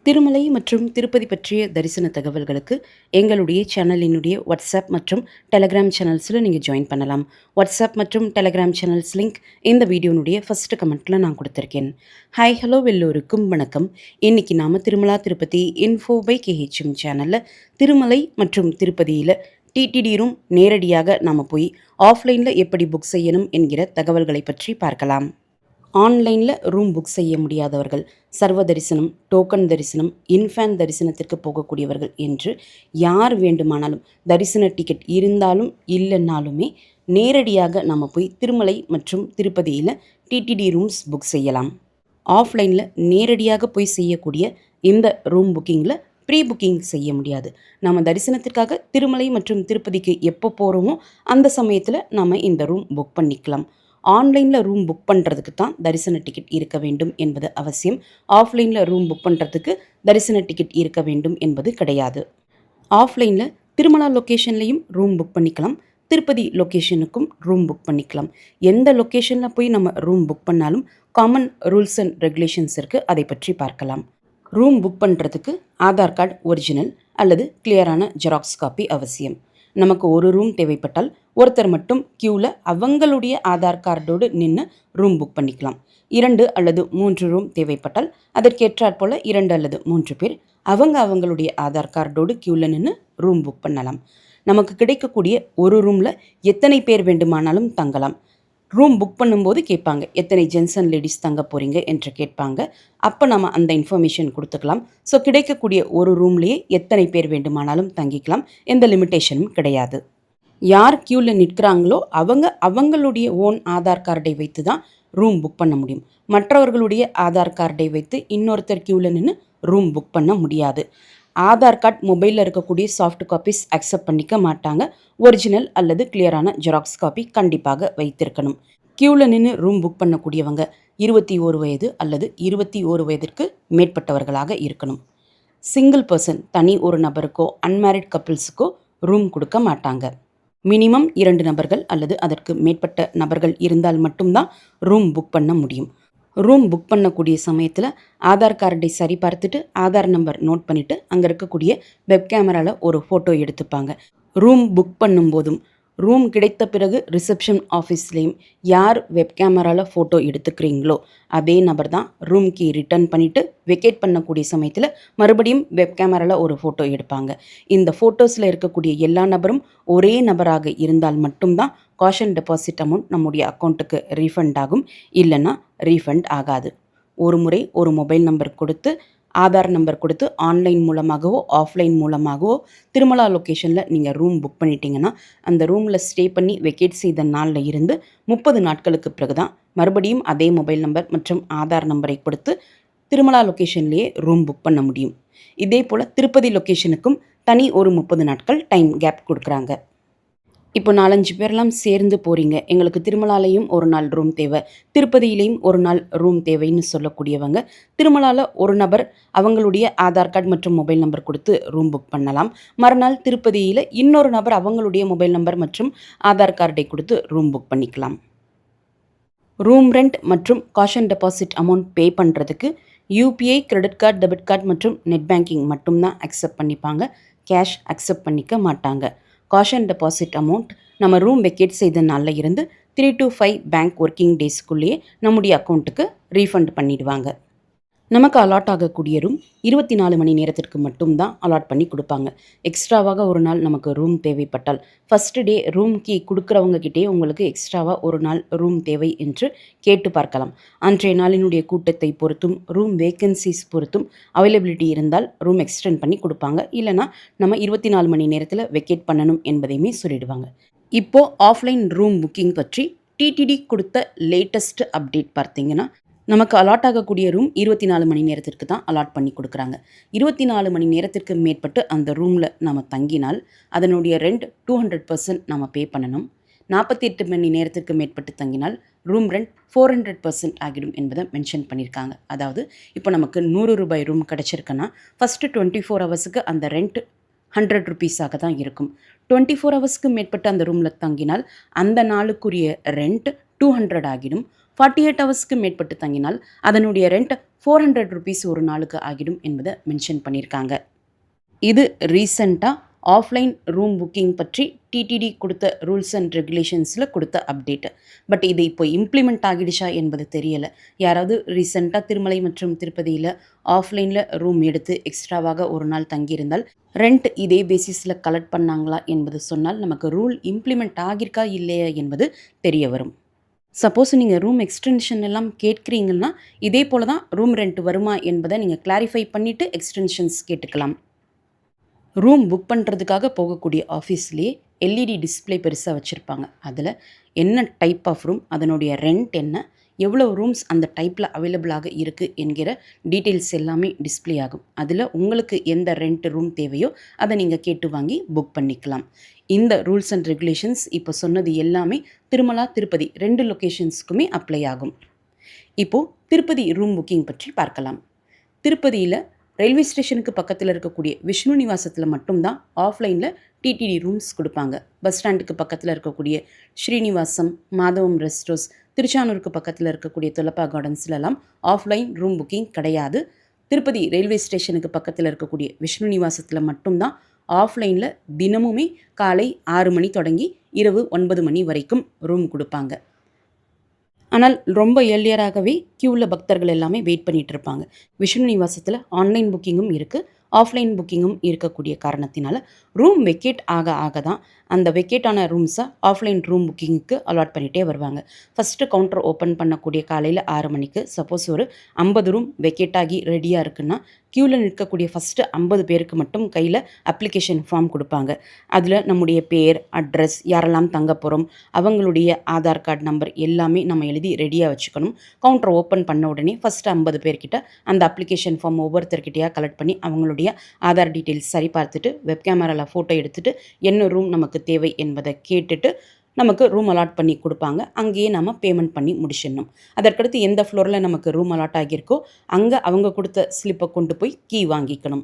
திருமலை மற்றும் திருப்பதி பற்றிய தரிசன தகவல்களுக்கு எங்களுடைய சேனலினுடைய வாட்ஸ்அப் மற்றும் டெலகிராம் சேனல்ஸில் நீங்கள் ஜாயின் பண்ணலாம். வாட்ஸ்அப் மற்றும் டெலகிராம் சேனல்ஸ் லிங்க் இந்த வீடியோனுடைய ஃபஸ்ட்டு கமெண்ட்டில் நான் கொடுத்துருக்கேன். ஹாய் ஹலோ எல்லோருக்கும் வணக்கம். இன்றைக்கி நாம் திருமலா திருப்பதி இன்ஃபோ பை கேஹெச்எம் சேனலில் திருமலை மற்றும் திருப்பதியில் டிடிடி ரூம் நேரடியாக நாம் போய் ஆஃப்லைனில் எப்படி புக் செய்யணும் என்கிற தகவல்களை பற்றி பார்க்கலாம். ஆன்லைனில் ரூம் புக் செய்ய முடியாதவர்கள், சர்வ தரிசனம், டோக்கன் தரிசனம், இன்ஃபேன் தரிசனத்திற்கு போகக்கூடியவர்கள் என்று யார் வேண்டுமானாலும் தரிசன டிக்கெட் இருந்தாலும் இல்லைன்னாலுமே நேரடியாக நம்ம போய் திருமலை மற்றும் திருப்பதியில் டிடிடி ரூம்ஸ் புக் செய்யலாம். ஆஃப்லைனில் நேரடியாக போய் செய்யக்கூடிய இந்த ரூம் புக்கிங்கில் ப்ரீ புக்கிங் செய்ய முடியாது. நம்ம தரிசனத்திற்காக திருமலை மற்றும் திருப்பதிக்கு எப்போ போகிறோமோ அந்த சமயத்தில் நாம் இந்த ரூம் புக் பண்ணிக்கலாம். ஆன்லைனில் ரூம் புக் பண்ணுறதுக்கு தான் தரிசன டிக்கெட் இருக்க வேண்டும் என்பது அவசியம். ஆஃப்லைனில் ரூம் புக் பண்ணுறதுக்கு தரிசன டிக்கெட் இருக்க வேண்டும் என்பது கிடையாது. ஆஃப்லைனில் திருமலா லொக்கேஷன்லேயும் ரூம் புக் பண்ணிக்கலாம், திருப்பதி லொக்கேஷனுக்கும் ரூம் புக் பண்ணிக்கலாம். எந்த லொக்கேஷனில் போய் நம்ம ரூம் புக் பண்ணாலும் காமன் ரூல்ஸ் அண்ட் ரெகுலேஷன்ஸ் இருக்குது, அதை பற்றி பார்க்கலாம். ரூம் புக் பண்ணுறதுக்கு ஆதார் கார்டு ஒரிஜினல் அல்லது கிளியரான ஜெராக்ஸ் காப்பி அவசியம். நமக்கு ஒரு ரூம் தேவைப்பட்டால் ஒருத்தர் மட்டும் க்யூவில் அவங்களுடைய ஆதார் கார்டோடு நின்று ரூம் புக் பண்ணிக்கலாம். 2 அல்லது 3 ரூம் தேவைப்பட்டால் அதற்கேற்றாற் போல் 2 அல்லது 3 பேர் அவங்களுடைய ஆதார் கார்டோடு க்யூவில் நின்று ரூம் புக் பண்ணலாம். நமக்கு கிடைக்கக்கூடிய ஒரு ரூமில் எத்தனை பேர் வேண்டுமானாலும் தங்கலாம். ரூம் புக் பண்ணும்போது கேட்பாங்க, எத்தனை ஜென்ஸ் அண்ட் லேடிஸ் தங்க போகிறீங்க என்று கேட்பாங்க. அப்போ நம்ம அந்த இன்ஃபர்மேஷன் கொடுத்துக்கலாம். ஸோ கிடைக்கக்கூடிய ஒரு ரூம்லேயே எத்தனை பேர் வேண்டுமானாலும் தங்கிக்கலாம், எந்த லிமிட்டேஷனும் கிடையாது. யார் க்யூவில் நிற்கிறாங்களோ அவங்களுடைய ஓன் ஆதார் கார்டை வைத்து தான் ரூம் புக் பண்ண முடியும். மற்றவர்களுடைய ஆதார் கார்டை வைத்து இன்னொருத்தர் க்யூவில் நின்று ரூம் புக் பண்ண முடியாது. ஆதார் கார்டு மொபைலில் இருக்கக்கூடிய சாஃப்ட் காப்பீஸ் அக்செப்ட் பண்ணிக்க மாட்டாங்க. ஒரிஜினல் அல்லது கிளியரான ஜெராக்ஸ் காப்பி கண்டிப்பாக வைத்திருக்கணும். க்யூவில் நின்று ரூம் புக் பண்ணக்கூடியவங்க 21 வயது அல்லது 21 வயதிற்கு மேற்பட்டவர்களாக இருக்கணும். சிங்கிள் பர்சன், தனி ஒரு நபருக்கோ அன்மேரிட் கப்பிள்ஸுக்கோ ரூம் கொடுக்க மாட்டாங்க. மினிமம் 2 நபர்கள் அல்லது அதற்கு மேற்பட்ட நபர்கள் இருந்தால் மட்டும்தான் ரூம் புக் பண்ண முடியும். ரூம் புக் பண்ணக்கூடிய சமயத்தில் ஆதார் கார்டை சரி பார்த்துட்டு ஆதார் நம்பர் நோட் பண்ணிவிட்டு அங்கே இருக்கக்கூடிய வெப் கேமராவில் ஒரு ஃபோட்டோ எடுத்துப்பாங்க. ரூம் புக் பண்ணும்போதும் ரூம் கிடைத்த பிறகு ரிசப்ஷன் ஆஃபீஸ்லேயும் யார் வெப் கேமராவில் ஃபோட்டோ எடுத்துக்கிறீங்களோ அதே நபர் தான் ரூம் கீ ரிட்டர்ன் பண்ணிவிட்டு வெக்கேட் பண்ணக்கூடிய சமயத்தில் மறுபடியும் வெப் கேமராவில் ஒரு ஃபோட்டோ எடுப்பாங்க. இந்த ஃபோட்டோஸில் இருக்கக்கூடிய எல்லா நபரும் ஒரே நபராக இருந்தால் மட்டும்தான் காஷன் டெபாசிட் அமௌண்ட் நம்முடைய அக்கௌண்ட்டுக்கு ரீஃபண்ட் ஆகும், இல்லைன்னா ரீஃபண்ட் ஆகாது. ஒரு முறை ஒரு மொபைல் நம்பர் கொடுத்து ஆதார் நம்பர் கொடுத்து ஆன்லைன் மூலமாகவோ ஆஃப்லைன் மூலமாகவோ திருமலா லொக்கேஷனில் நீங்கள் ரூம் புக் பண்ணிட்டீங்கன்னா அந்த ரூமில் ஸ்டே பண்ணி வெக்கேட் செய்த நாளில் இருந்து 30 நாட்களுக்கு பிறகு தான் மறுபடியும் அதே மொபைல் நம்பர் மற்றும் ஆதார் நம்பரை கொடுத்து திருமலா லொக்கேஷன்லேயே ரூம் புக் பண்ண முடியும். இதே போல் திருப்பதி லொக்கேஷனுக்கும் தனி ஒரு 30 நாட்கள் டைம் கேப் கொடுக்குறாங்க. இப்போ 4-5 பேர்லாம் சேர்ந்து போகிறீங்க, எங்களுக்கு திருமலாலையும் ஒரு நாள் ரூம் தேவை, திருப்பதியிலையும் ஒரு நாள் ரூம் தேவைன்னு சொல்லக்கூடியவங்க திருமலாவில் ஒரு நபர் அவங்களுடைய ஆதார் கார்டு மற்றும் மொபைல் நம்பர் கொடுத்து ரூம் புக் பண்ணலாம். மறுநாள் திருப்பதியில் இன்னொரு நபர் அவங்களுடைய மொபைல் நம்பர் மற்றும் ஆதார் கார்டை கொடுத்து ரூம் புக் பண்ணிக்கலாம். ரூம் ரெண்ட் மற்றும் காஷன் டெபாசிட் அமௌண்ட் பே பண்ணுறதுக்கு UPI, credit card, debit card மற்றும் நெட் பேங்கிங் மட்டும்தான் அக்செப்ட் பண்ணிப்பாங்க. கேஷ் அக்செப்ட் பண்ணிக்க மாட்டாங்க. காஷன் டெபாசிட் அமௌண்ட் நம்ம ரூம் வெக்கேட் செய்த நாளில் இருந்து 3 to 5 பேங்க் ஒர்க்கிங் டேஸ்க்குள்ளேயே நம்முடைய அக்கௌண்ட்டுக்கு ரீஃபண்ட் பண்ணிடுவாங்க. நமக்கு அலாட் ஆகக்கூடிய ரூம் 24 மணி நேரத்திற்கு மட்டும்தான் அலாட் பண்ணி கொடுப்பாங்க. எக்ஸ்ட்ராவாக ஒரு நாள் நமக்கு ரூம் தேவைப்பட்டால் ஃபஸ்ட்டு டே ரூம் கீ கொடுக்குறவங்ககிட்டே உங்களுக்கு எக்ஸ்ட்ராவாக ஒரு நாள் ரூம் தேவை என்று கேட்டு பார்க்கலாம். அன்றைய நாளினுடைய கூட்டத்தை பொறுத்தும் ரூம் வேக்கன்சிஸ் பொறுத்தும் அவைலபிலிட்டி இருந்தால் ரூம் எக்ஸ்டெண்ட் பண்ணி கொடுப்பாங்க. இல்லைனா நம்ம 24 மணி நேரத்தில் வெக்கேட் பண்ணணும் என்பதையுமே சொல்லிடுவாங்க. இப்போது ஆஃப்லைன் ரூம் புக்கிங் பற்றி டிடிடி கொடுத்த லேட்டஸ்ட் அப்டேட் பார்த்தீங்கன்னா, நமக்கு அலாட் ஆகக்கூடிய ரூம் 24 மணி நேரத்திற்கு தான் அலாட் பண்ணி கொடுக்குறாங்க. 24 மணி நேரத்திற்கு மேற்பட்டு அந்த ரூமில் நம்ம தங்கினால் அதனுடைய ரெண்ட் 200% நம்ம பே பண்ணணும். 48 மணி நேரத்திற்கு மேற்பட்டு தங்கினால் ரூம் ரெண்ட் 400% ஆகிடும் என்பதை மென்ஷன் பண்ணியிருக்காங்க. அதாவது இப்போ நமக்கு 100 ரூபாய் ரூம் கிடச்சிருக்குன்னா ஃபஸ்ட்டு 24 ஹவர்ஸுக்கு அந்த ரெண்ட் 100 ருபீஸாக தான் இருக்கும். 24 ஹவர்ஸ்க்கு மேற்பட்டு அந்த ரூமில் தங்கினால் அந்த நாளுக்குரிய ரெண்ட் 200 ஆகிடும். 48 ஹவர்ஸ்க்கு மேற்பட்டு தங்கினால் அதனுடைய ரெண்ட் ₹400 ஒரு நாளுக்கு ஆகிடும் என்பதை மென்ஷன் பண்ணியிருக்காங்க. இது ரீசெண்டாக ஆஃப்லைன் ரூம் புக்கிங் பற்றி டிடிடி கொடுத்த ரூல்ஸ் அண்ட் ரெகுலேஷன்ஸில் கொடுத்த அப்டேட். பட் இது இப்போ இம்ப்ளிமெண்ட் ஆகிடுச்சா என்பது தெரியலை. யாராவது ரீசெண்டாக திருமலை மற்றும் திருப்பதியில் ஆஃப்லைனில் ரூம் எடுத்து எக்ஸ்ட்ராவாக ஒரு நாள் தங்கியிருந்தால் ரெண்ட் இதே பேசிஸில் கலெக்ட் பண்ணாங்களா என்பது சொன்னால் நமக்கு ரூல் இம்ப்ளிமெண்ட் ஆகியிருக்கா இல்லையா என்பது தெரிய வரும். சப்போஸ் நீங்கள் ரூம் எக்ஸ்டென்ஷன் எல்லாம் கேட்குறீங்கன்னா இதே போல் தான் ரூம் ரெண்ட் வருமா என்பதை நீங்கள் கிளாரிஃபை பண்ணிவிட்டு எக்ஸ்டென்ஷன்ஸ் கேட்டுக்கலாம். ரூம் புக் பண்ணுறதுக்காக போகக்கூடிய ஆஃபீஸ்லேயே எல்இடி டிஸ்பிளே பெருசாக வச்சுருப்பாங்க. அதில் என்ன டைப் ஆஃப் ரூம், அதனுடைய ரெண்ட் என்ன, எவ்வளோ ரூம்ஸ் அந்த டைப்பில் அவைலபிளாக இருக்குது என்கிற டீட்டெயில்ஸ் எல்லாமே டிஸ்பிளே ஆகும். அதில் உங்களுக்கு எந்த ரெண்ட் ரூம் தேவையோ அதை நீங்கள் கேட்டு வாங்கி புக் பண்ணிக்கலாம். இந்த ரூல்ஸ் அண்ட் ரெகுலேஷன்ஸ் இப்போ சொன்னது எல்லாமே திருமலா திருப்பதி 2 லொக்கேஷன்ஸ்க்குமே அப்ளை ஆகும். இப்போது திருப்பதி ரூம் புக்கிங் பற்றி பார்க்கலாம். திருப்பதியில் ரயில்வே ஸ்டேஷனுக்கு பக்கத்தில் இருக்கக்கூடிய விஷ்ணு நிவாசத்தில் மட்டும்தான் ஆஃப்லைனில் டிடிடி ரூம்ஸ் கொடுப்பாங்க. பஸ் ஸ்டாண்டுக்கு பக்கத்தில் இருக்கக்கூடிய ஸ்ரீனிவாசம், மாதவம் ரெஸ்ட் ஹவுஸ், திருச்சானூருக்கு பக்கத்தில் இருக்கக்கூடிய துலப்பா கார்டன்ஸ்லலாம் ஆஃப்லைன் ரூம் புக்கிங் கிடையாது. திருப்பதி ரயில்வே ஸ்டேஷனுக்கு பக்கத்தில் இருக்கக்கூடிய விஷ்ணு நிவாசத்தில் மட்டும்தான் ஆஃப்லைனில் தினமுமே காலை 6 மணி தொடங்கி இரவு 9 மணி வரைக்கும் ரூம் கொடுப்பாங்க. ஆனால் ரொம்ப ஏர்லியராகவே க்யூவில் பக்தர்கள் எல்லாமே வெயிட் பண்ணிகிட்டு இருப்பாங்க. விஷ்ணு நிவாசத்தில் ஆன்லைன் புக்கிங்கும் இருக்குது, ஆஃப்லைன் புக்கிங்கும் இருக்கக்கூடிய காரணத்தினால ரூம் வெக்கேட் ஆக தான் அந்த வெக்கேட்டான ரூம்ஸை ஆஃப்லைன் ரூம் புக்கிங்க்கு அலாட் பண்ணிகிட்டே வருவாங்க. ஃபஸ்ட்டு கவுண்டர் ஓப்பன் பண்ணக்கூடிய காலையில் 6 மணிக்கு சப்போஸ் ஒரு 50 ரூம் வெக்கேட் ஆகி ரெடியாக இருக்குன்னா க்யூவில் நிற்கக்கூடிய ஃபஸ்ட்டு 50 பேருக்கு மட்டும் கையில் அப்ளிகேஷன் ஃபார்ம் கொடுப்பாங்க. அதில் நம்முடைய பேர், அட்ரஸ், யாரெல்லாம் தங்க போகிறோம், அவங்களுடைய ஆதார் கார்டு நம்பர் எல்லாமே நம்ம எழுதி ரெடியாக வச்சுக்கணும். கவுண்டர் ஓப்பன் பண்ண உடனே ஃபஸ்ட்டு 50 பேர்கிட்ட அந்த அப்ளிகேஷன் ஃபார்ம் ஒவ்வொருத்தர்கிட்டையாக கலெக்ட் பண்ணி அவங்களுடைய ஆதார் டீட்டெயில்ஸ் சரி பார்த்துட்டு வெப் கேமராவில் ஃபோட்டோ எடுத்துகிட்டு என்ன ரூம் நமக்கு தேவை என்பதை கேட்டுட்டு நமக்கு ரூம் அலாட் பண்ணி கொடுப்பாங்க. அங்கேயே நம்ம பேமெண்ட் பண்ணி முடிச்சிடணும். அதற்கடுத்து எந்த ஃப்ளோரில் நமக்கு ரூம் அலாட் ஆகியிருக்கோ அங்கே அவங்க கொடுத்த ஸ்லிப்பை கொண்டு போய் கீ வாங்கிக்கணும்.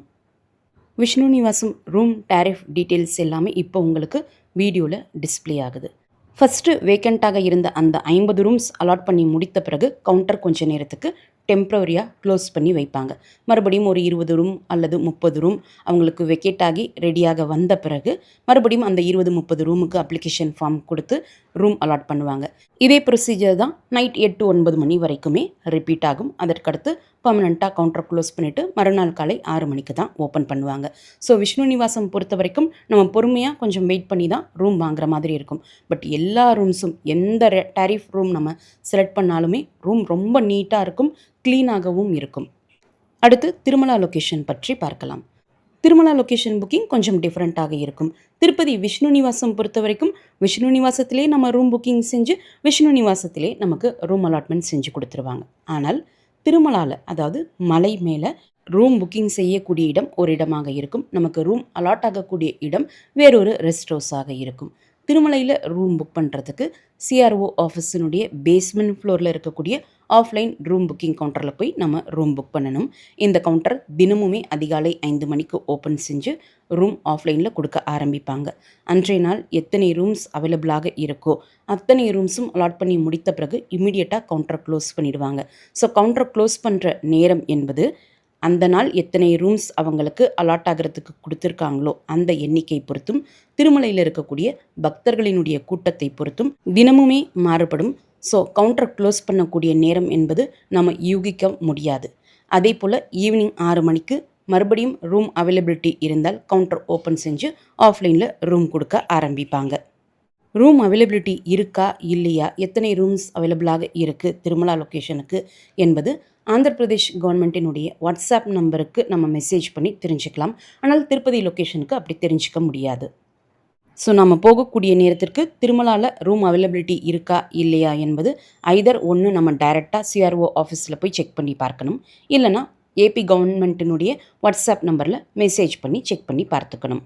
Vishnu Nivasam room tariff details எல்லாமே இப்போ உங்களுக்கு வீடியோவில் டிஸ்பிளே ஆகுது. ஃபஸ்ட்டு வேக்கண்ட்டாக இருந்த அந்த 50 ரூம்ஸ் அலாட் பண்ணி முடித்த பிறகு கவுண்டர் கொஞ்ச நேரத்துக்கு டெம்ப்ரவரியாக க்ளோஸ் பண்ணி வைப்பாங்க. மறுபடியும் ஒரு 20 ரூம் அல்லது 30 ரூம் அவங்களுக்கு வெக்கேட் ஆகி ரெடியாக வந்த பிறகு மறுபடியும் அந்த 20-30 ரூமுக்கு அப்ளிகேஷன் ஃபார்ம் கொடுத்து ரூம் அலாட் பண்ணுவாங்க. இதே ப்ரொசீஜர் தான் நைட் 8-9 மணி வரைக்குமே ரிப்பீட் ஆகும். அதற்கடுத்து பர்மனெண்ட்டாக கவுண்டர் க்ளோஸ் பண்ணிவிட்டு மறுநாள் காலை 6 மணிக்கு தான் ஓப்பன் பண்ணுவாங்க. ஸோ விஷ்ணு நிவாசம் பொறுத்த வரைக்கும் நம்ம பொறுமையாக கொஞ்சம் வெயிட் பண்ணி தான் ரூம் வாங்குற மாதிரி இருக்கும். பட் எல்லா ரூம்ஸும் எந்த டேரிஃப் ரூம் நம்ம செலக்ட் பண்ணாலுமே ரூம் ரொம்ப நீட்டாக இருக்கும், க்ளீனாகவும் இருக்கும். அடுத்து திருமலா லொக்கேஷன் பற்றி பார்க்கலாம். திருமலா லொக்கேஷன் புக்கிங் கொஞ்சம் டிஃப்ரெண்ட்டாக இருக்கும். திருப்பதி விஷ்ணு நிவாசம் பொறுத்த வரைக்கும் விஷ்ணு நிவாசத்திலே நம்ம ரூம் புக்கிங் செஞ்சு விஷ்ணு நிவாசத்திலே நமக்கு ரூம் அலாட்மெண்ட் செஞ்சு கொடுத்துருவாங்க. ஆனால் திருமலாவில், அதாவது மலை மேலே ரூம் புக்கிங் செய்யக்கூடிய இடம் ஒரு இடமாக இருக்கும், நமக்கு ரூம் அலாட் ஆகக்கூடிய இடம் வேறொரு ரெஸ்ட் ஹவுஸாக இருக்கும். திருமலையில் ரூம் புக் பண்ணுறதுக்கு சிஆர்ஓ ஆஃபீஸினுடைய பேஸ்மெண்ட் ஃப்ளோரில் இருக்கக்கூடிய ஆஃப்லைன் ரூம் புக்கிங் கவுண்டரில் போய் நம்ம ரூம் புக் பண்ணணும். இந்த கவுண்டர் தினமுமே அதிகாலை 5 மணிக்கு ஓப்பன் செஞ்சு ரூம் ஆஃப்லைனில் கொடுக்க ஆரம்பிப்பாங்க. அன்றைய நாள் எத்தனை ரூம்ஸ் அவைலபிளாக இருக்கோ அத்தனை ரூம்ஸும் அலாட் பண்ணி முடித்த பிறகு இம்மிடியட்டாக கவுண்டர் க்ளோஸ் பண்ணிவிடுவாங்க. ஸோ கவுண்டர் க்ளோஸ் பண்ணுற நேரம் என்பது அந்த நாள் எத்தனை ரூம்ஸ் அவங்களுக்கு அலாட் ஆகிறதுக்கு கொடுத்துருக்காங்களோ அந்த எண்ணிக்கை பொறுத்தும் திருமலையில் இருக்கக்கூடிய பக்தர்களினுடைய கூட்டத்தை பொறுத்தும் தினமுமே மாறுபடும். ஸோ கவுண்டர் க்ளோஸ் பண்ணக்கூடிய நேரம் என்பது நம்ம யூகிக்க முடியாது. அதே போல் ஈவினிங் 6 மணிக்கு மறுபடியும் ரூம் அவைலபிலிட்டி இருந்தால் கவுண்டர் ஓப்பன் செஞ்சு ஆஃப்லைனில் ரூம் கொடுக்க ஆரம்பிப்பாங்க. ரூம் அவைலபிலிட்டி இருக்கா இல்லையா, எத்தனை ரூம்ஸ் அவைலபிளாக இருக்குது திருமலா லொக்கேஷனுக்கு என்பது ஆந்திர பிரதேஷ் கவர்மெண்ட்டினுடைய வாட்ஸ்அப் நம்பருக்கு நம்ம மெசேஜ் பண்ணி தெரிஞ்சுக்கலாம். ஆனால் திருப்பதி லொக்கேஷனுக்கு அப்படி தெரிஞ்சிக்க முடியாது. ஸோ நம்ம போகக்கூடிய நேரத்திற்கு திருமலாவில் ரூம் அவைலபிலிட்டி இருக்கா இல்லையா என்பது ஐதர் ஒன்று நம்ம டைரெக்டாக சிஆர்ஓ ஆஃபீஸில் போய் செக் பண்ணி பார்க்கணும், இல்லைனா ஏபி கவர்மெண்ட்டினுடைய வாட்ஸ்அப் நம்பரில் மெசேஜ் பண்ணி செக் பண்ணி பார்த்துக்கணும்.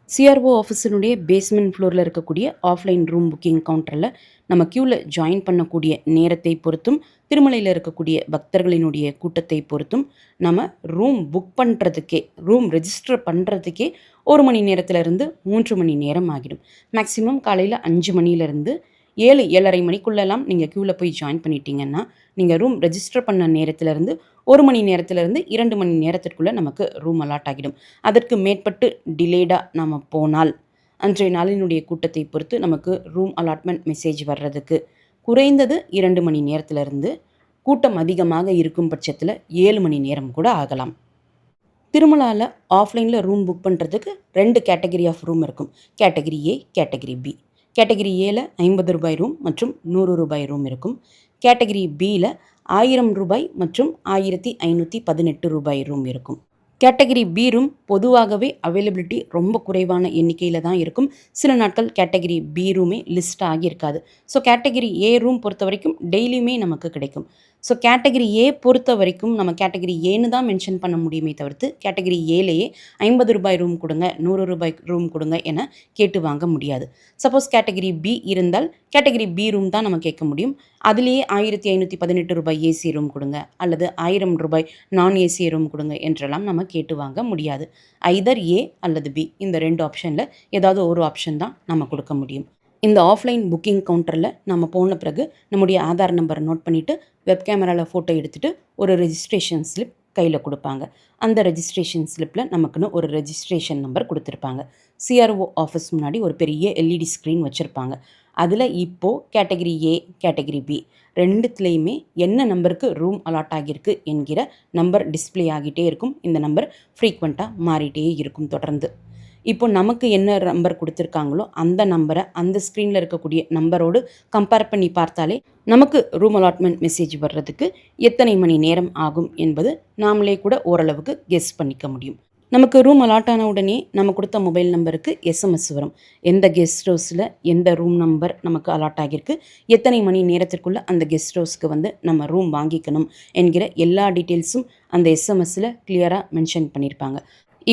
சிஆர்ஓ ஆஃபீஸினுடைய பேஸ்மெண்ட் ஃப்ளோரில் இருக்கக்கூடிய ஆஃப்லைன் ரூம் புக்கிங் கவுண்டரில் நம்ம க்யூவில் ஜாயின் பண்ணக்கூடிய நேரத்தை பொறுத்தும் திருமலையில் இருக்கக்கூடிய பக்தர்களினுடைய கூட்டத்தை பொறுத்தும் நம்ம ரூம் புக் பண்ணுறதுக்கே, ரூம் ரெஜிஸ்டர் பண்ணுறதுக்கே 1 மணி நேரத்திலிருந்து 3 மணி நேரம் ஆகிடும். மேக்ஸிமம் காலையில் 5 மணிலேருந்து 7, 7:30 மணிக்குள்ளலாம் நீங்க க்யூல போய் ஜாயின் பண்ணிட்டீங்கன்னா, நீங்க ரூம் ரெஜிஸ்டர் பண்ண நேரத்திலிருந்து 1 மணி நேரத்திலிருந்து 2 மணி நேரத்திற்குள்ள நமக்கு ரூம் அலாட் ஆகிடும். அதற்கு மேற்பட்டு டிலேடா நாம போனால், அன்றைய நாளினுடைய கூட்டத்தை பொறுத்து நமக்கு ரூம் அலாட்மெண்ட் மெசேஜ் வர்றதுக்கு குறைந்தது 2 மணி நேரத்திலிருந்து, கூட்டம் அதிகமாக இருக்கும் பட்சத்தில 7 மணி நேரம் கூட ஆகலாம். திருமலால ஆஃப்லைனில் ரூம் புக் பண்ணுறதுக்கு 2 கேட்டகரி ஆஃப் ரூம் இருக்கும். Category A, category B. Category ஏல ரூ. 50 ரூம் மற்றும் ரூ. 100 ரூம் இருக்கும். கேட்டகரி பியில் ரூ. 1000 மற்றும் ரூ. 1518 ரூம் இருக்கும். கேட்டகரி பி ரூம் பொதுவாகவே அவைலபிலிட்டி ரொம்ப குறைவான எண்ணிக்கையில் தான் இருக்கும். சில நாட்கள் கேட்டகரி பி ரூமே லிஸ்ட் ஆகியிருக்காது. ஸோ கேட்டகரி ஏ ரூம் பொறுத்த வரைக்கும் டெய்லியுமே நமக்கு கிடைக்கும். ஸோ கேட்டகரி ஏ பொறுத்த வரைக்கும் நம்ம கேட்டகரி ஏன்னு தான் மென்ஷன் பண்ண முடியுமே தவிர்த்து கேட்டகரி ஏலேயே ரூ. 50 ரூம் கொடுங்க, ரூ. 100 ரூம் கொடுங்க என கேட்டு வாங்க முடியாது. சப்போஸ் கேட்டகரி பி இருந்தால் கேட்டகரி பி ரூம் தான் நம்ம கேட்க முடியும். அதுலேயே ரூ. 1518 ஏசி ரூம் கொடுங்க அல்லது ரூ. 1000 நான் ஏசி ரூம் கொடுங்க என்றெல்லாம் நம்ம கேட்டு வாங்க முடியாது. ஐதர் ஏ அல்லது பி இந்த 2 ஆப்ஷனில் ஏதாவது ஒரு ஆப்ஷன் தான் நம்ம கொடுக்க முடியும். இந்த ஆஃப்லைன் புக்கிங் கவுண்டரில் நம்ம போன பிறகு நம்முடைய ஆதார் நம்பரை நோட் பண்ணிவிட்டு வெப் கேமராவில் ஃபோட்டோ எடுத்துகிட்டு ஒரு ரெஜிஸ்ட்ரேஷன் ஸ்லிப் கையில் கொடுப்பாங்க. அந்த ரெஜிஸ்ட்ரேஷன் ஸ்லிப்பில் நமக்குன்னு ஒரு ரெஜிஸ்ட்ரேஷன் நம்பர் கொடுத்துருப்பாங்க. சிஆர்ஓ ஆஃபீஸ் முன்னாடி ஒரு பெரிய எல்இடி ஸ்க்ரீன் வச்சுருப்பாங்க. அதில் இப்போது கேட்டகரி ஏ, கேட்டகரி பி ரெண்டுத்துலேயுமே என்ன நம்பருக்கு ரூம் அலாட் ஆகியிருக்கு என்கிற நம்பர் டிஸ்பிளே ஆகிட்டே இருக்கும். இந்த நம்பர் ஃப்ரீக்வெண்ட்டாக மாறிட்டே இருக்கும் தொடர்ந்து. இப்போ நமக்கு என்ன நம்பர் கொடுத்துருக்காங்களோ அந்த நம்பரை அந்த ஸ்க்ரீனில் இருக்கக்கூடிய நம்பரோடு கம்பேர் பண்ணி பார்த்தாலே நமக்கு ரூம் அலாட்மெண்ட் மெசேஜ் வர்றதுக்கு எத்தனை மணி நேரம் ஆகும் என்பது நாமளே கூட ஓரளவுக்கு கெஸ் பண்ணிக்க முடியும். நமக்கு ரூம் அலாட் ஆன உடனே நம்ம கொடுத்த மொபைல் நம்பருக்கு எஸ்எம்எஸ் வரும். எந்த கெஸ்ட் ஹவுஸில் எந்த ரூம் நம்பர் நமக்கு அலாட் ஆகியிருக்கு, எத்தனை மணி நேரத்திற்குள்ளே அந்த கெஸ்ட் ஹவுஸ்க்கு வந்து நம்ம ரூம் வாங்கிக்கணும் என்கிற எல்லா டீட்டெயில்ஸும் அந்த எஸ்எம்எஸில் கிளியராக மென்ஷன் பண்ணியிருப்பாங்க.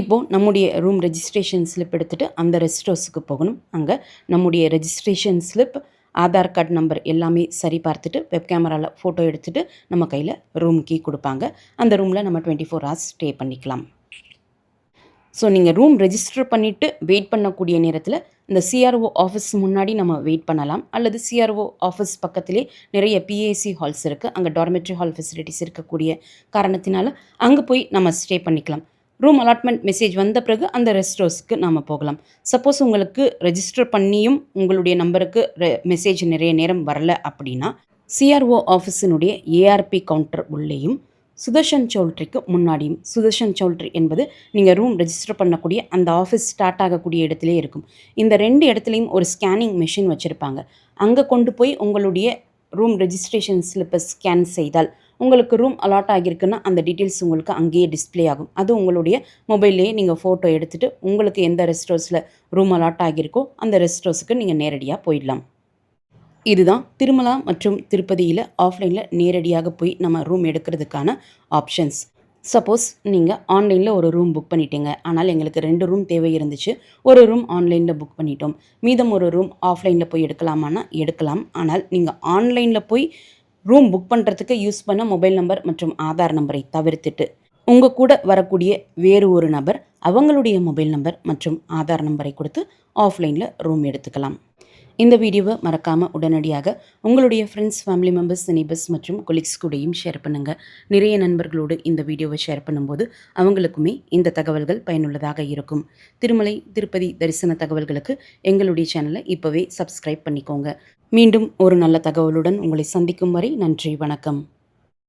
இப்போது நம்முடைய ரூம் ரெஜிஸ்ட்ரேஷன் ஸ்லிப் எடுத்துகிட்டு அந்த ரெஸ்ட் ஹவுஸுக்கு போகணும். அங்கே நம்முடைய registration slip, Aadhaar card number எல்லாமே சரி பார்த்துட்டு வெப் கேமராவில் ஃபோட்டோ எடுத்துகிட்டு நம்ம கையில் ரூம் கீ கொடுப்பாங்க. அந்த ரூமில் நம்ம 24 ஹவர்ஸ் ஸ்டே பண்ணிக்கலாம். ஸோ நீங்கள் ரூம் ரெஜிஸ்டர் பண்ணிவிட்டு வெயிட் பண்ணக்கூடிய நேரத்தில் இந்த சிஆர்ஓ ஆஃபீஸ் முன்னாடி நம்ம வெயிட் பண்ணலாம். அல்லது சிஆர்ஓ ஆஃபீஸ் பக்கத்திலே நிறைய பிஏசி ஹால்ஸ் இருக்குது. அங்கே டார்மெட்ரி ஹால் ஃபெசிலிட்டிஸ் இருக்கக்கூடிய காரணத்தினால அங்கே போய் நம்ம ஸ்டே பண்ணிக்கலாம். ரூம் அலாட்மெண்ட் மெசேஜ் வந்த பிறகு அந்த ரெஸ்ட் ஹவுஸ்க்கு நாம் போகலாம். சப்போஸ் உங்களுக்கு ரெஜிஸ்டர் பண்ணியும் உங்களுடைய நம்பருக்கு மெசேஜ் நிறைய நேரம் வரல அப்படின்னா சிஆர்ஓ ஆஃபீஸினுடைய ஏஆர்பி கவுண்டர் உள்ளேயும் சுதர்ஷன் சௌல்ட்ரிக்கு முன்னாடியும், சுதர்ஷன் சௌல்ட்ரி என்பது நீங்கள் ரூம் ரெஜிஸ்டர் பண்ணக்கூடிய அந்த ஆஃபீஸ் ஸ்டார்ட் ஆகக்கூடிய இடத்துலே இருக்கும். இந்த 2 இடத்துலையும் ஒரு ஸ்கேனிங் மிஷின் வச்சுருப்பாங்க. அங்கே கொண்டு போய் உங்களுடைய ரூம் ரெஜிஸ்ட்ரேஷன் ஸ்லிப்பை ஸ்கேன் செய்தால் உங்களுக்கு ரூம் அலாட் ஆகியிருக்குன்னா அந்த டீட்டெயில்ஸ் உங்களுக்கு அங்கேயே டிஸ்பிளே ஆகும். அது உங்களுடைய மொபைல்லையே நீங்கள் ஃபோட்டோ எடுத்துகிட்டு உங்களுக்கு எந்த ரெஸ்ட் ஹவுஸில் ரூம் அலாட் ஆகியிருக்கோ அந்த ரெஸ்ட் ஹவுஸுக்கு நீங்கள் நேரடியாக போயிடலாம். இதுதான் திருமலா மற்றும் திருப்பதியில் ஆஃப்லைனில் நேரடியாக போய் நம்ம ரூம் எடுக்கிறதுக்கான ஆப்ஷன்ஸ். சப்போஸ் நீங்கள் ஆன்லைனில் ஒரு ரூம் புக் பண்ணிட்டீங்க, ஆனால் எங்களுக்கு 2 ரூம் தேவை இருந்துச்சு, ஒரு ரூம் ஆன்லைனில் புக் பண்ணிட்டோம், மீதம் ஒரு ரூம் ஆஃப்லைனில் போய் எடுக்கலாமான்னா எடுக்கலாம். ஆனால் நீங்கள் ஆன்லைனில் போய் ரூம் புக் பண்ணுறதுக்கு யூஸ் பண்ண மொபைல் நம்பர் மற்றும் ஆதார் நம்பரை தவிர்த்துட்டு உங்கள் கூட வரக்கூடிய வேறு ஒரு நபர் அவங்களுடைய மொபைல் நம்பர் மற்றும் ஆதார் நம்பரை கொடுத்து ஆஃப்லைனில் ரூம் எடுத்துக்கலாம். இந்த வீடியோவை மறக்காமல் உடனடியாக உங்களுடைய ஃப்ரெண்ட்ஸ், ஃபேமிலி மெம்பர்ஸ், நெய்பர்ஸ் மற்றும் கொலீக்ஸ் கூடயும் ஷேர் பண்ணுங்கள். நிறைய நண்பர்களோடு இந்த வீடியோவை ஷேர் பண்ணும்போது அவங்களுக்குமே இந்த தகவல்கள் பயனுள்ளதாக இருக்கும். திருமலை, திருப்பதி தரிசன தகவல்களுக்கு எங்களுடைய சேனலை இப்போவே சப்ஸ்கிரைப் பண்ணிக்கோங்க. மீண்டும் ஒரு நல்ல தகவலுடன் உங்களை சந்திக்கும் வரை நன்றி, வணக்கம்.